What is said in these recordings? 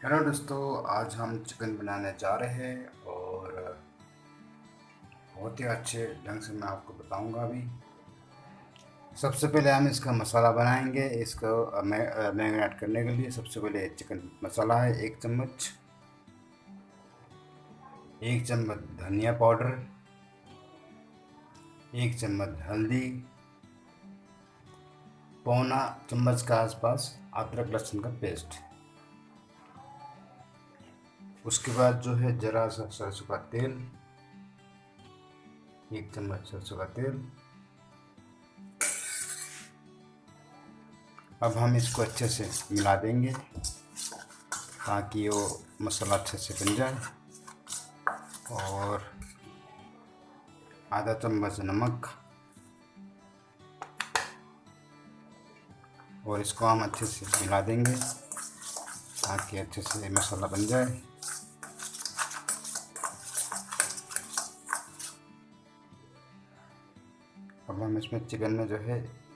Hello दोस्तों, आज हम चिकन बनाने जा रहे हैं और बहुत ही अच्छे ढंग से मैं आपको बताऊंगा अभी। सबसे पहले हम इसका मसाला बनाएंगे। इसको मैरिनेट करने के लिए सबसे पहले चिकन मसाला है 1 चम्मच, 1 चम्मच धनिया पाउडर, 1 चम्मच हल्दी, पौना चम्मच के आसपास अदरक लहसुन का पेस्ट। उसके बाद जो है ज़रा सा सरसों का तेल, 1 चम्मच सरसों का तेल। अब हम इसको अच्छे से मिला देंगे ताकि वो मसाला अच्छे से बन जाए। और आधा चम्मच नमक, और इसको हम अच्छे से मिला देंगे ताकि अच्छे से मसाला बन जाए। अब हम इसमें चिकन में जो है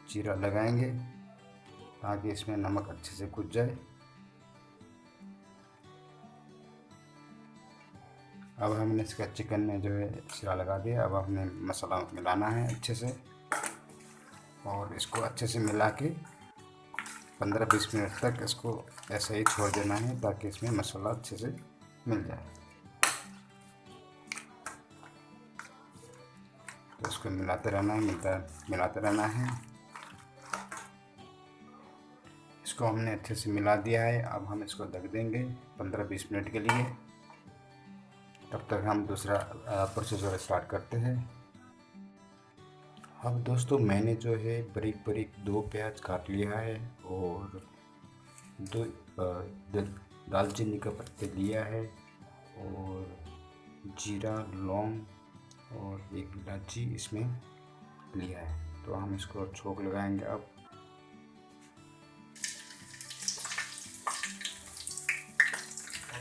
जीरा लगाएंगे ताकि इसमें नमक अच्छे से घुस जाए। अब हमने इसका चिकन में जो है जीरा लगा दिया। अब हमें मसाला मिलाना है अच्छे से और इसको अच्छे से मिला के 15-20 मिनट तक इसको ऐसे ही छोड़ देना है ताकि इसमें मसाला अच्छे से मिल जाए। तो इसको मिलाते रहना है, मिलाते रहना है। इसको हमने अच्छे से मिला दिया है। अब हम इसको ढक देंगे 15-20 मिनट के लिए। तब तक हम दूसरा प्रोसीजर स्टार्ट करते हैं। अब दोस्तों मैंने जो है बारीक बारीक 2 प्याज काट लिया है और 2 दालचीनी का पत्ते लिया है और जीरा, लौंग और 1 इलायची इसमें लिया है। तो हम इसको छोंक लगाएंगे। अब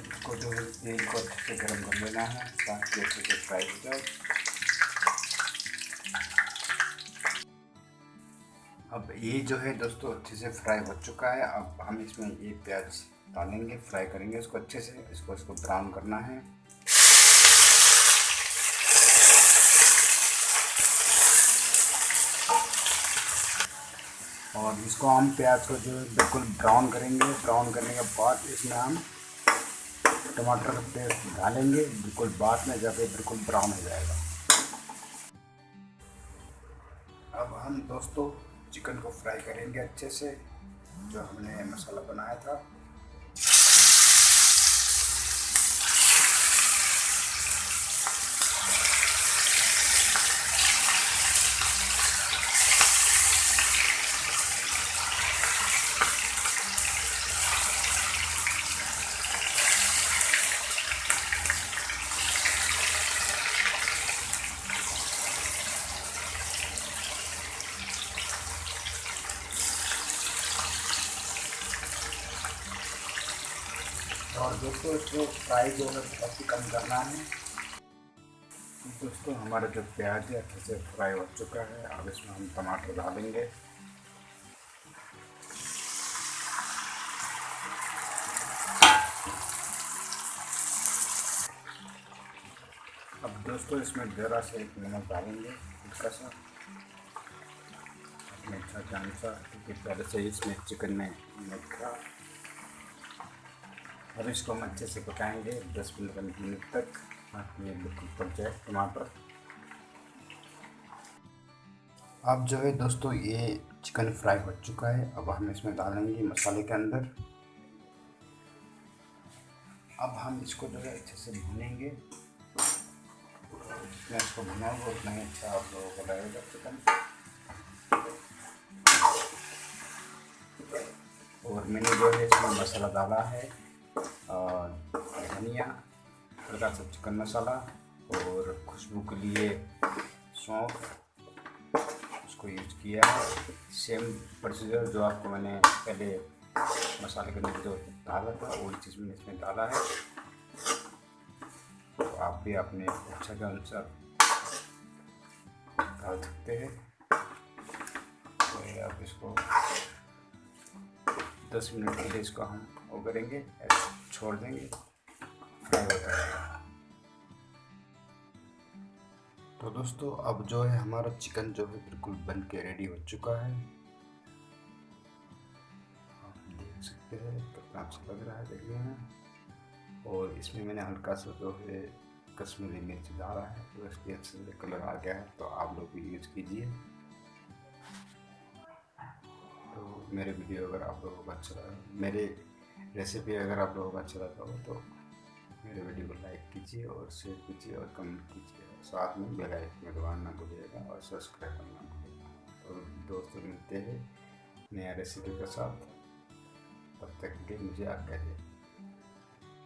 इसको जो है तेल को अच्छे से गर्म कर लेना है ताकि अच्छे से फ्राई हो जाए। अब ये जो है दोस्तों अच्छे से फ्राई हो चुका है। अब हम इसमें ये प्याज डालेंगे, फ्राई करेंगे इसको अच्छे से। इसको ब्राउन करना है। और इसको हम प्याज को जो है बिल्कुल ब्राउन करेंगे। ब्राउन करने के बाद इसमें हम टमाटर का पेस्ट डालेंगे बिल्कुल बाद में, जब ये बिल्कुल ब्राउन हो जाएगा। अब हम दोस्तों चिकन को फ्राई करेंगे अच्छे से, जो हमने मसाला बनाया था। और दोस्तों इसको फ्राई जो है बहुत ही कम करना है। दोस्तों हमारा जो प्याज है अच्छे से फ्राई हो चुका है। अब इसमें हम टमाटर डालेंगे। अब दोस्तों इसमें ज़रा से नमक डालेंगे, हल्का सा अपने इच्छा के अनुसार, क्योंकि पहले से ही इसमें चिकन में नमक था। अब इसको हम अच्छे से पकाएंगे 10-15 मिनट तक ताकि ये बिल्कुल पक जाए टमाटर। अब जो है दोस्तों ये चिकन फ्राई हो चुका है। अब हम इसमें डालेंगे मसाले के अंदर। अब हम इसको जो है अच्छे से भूनेंगे। जितना इसको भुनाओगे उतना ही अच्छा आप लोगों को लगेगा चिकन। और मैंने जो है इसमें मसाला डाला है धनिया, हल्का सा चिकन मसाला और खुशबू के लिए सौंफ, उसको यूज किया है। सेम प्रोसीजर जो आपको मैंने पहले मसाले के अंदर जो डाला था वही चीज़ मैंने इसमें डाला है। तो आप भी अपने इच्छा के अनुसार डाल सकते हैं। तो आप इसको 10 मिनट के लिए इसको हम वो करेंगे, ऐसे छोड़ देंगे, फ्राई होता रहेगा। तो दोस्तों अब जो है हमारा चिकन जो है बिल्कुल बन के रेडी हो चुका है। आप देख सकते हैं कितना अच्छा लग रहा है देखने में। और इसमें मैंने हल्का सा जो है कश्मीरी मिर्च डाला है, तो इसके अच्छे से कलर आ गया है, तो आप लोग भी यूज़ कीजिए। तो मेरे वीडियो अगर आप लोगों को अच्छा लगा, मेरे रेसिपी अगर आप लोगों को अच्छा लगा हो तो मेरे वीडियो को लाइक कीजिए और शेयर कीजिए और कमेंट कीजिए। साथ में बेल आइकन में दबाना ना भूलिएगा और सब्सक्राइब करना ना भूलिएगा। तो दोस्तों मिलते हैं नया रेसिपी के साथ, तब तक के लिए मुझे आज्ञा दीजिए।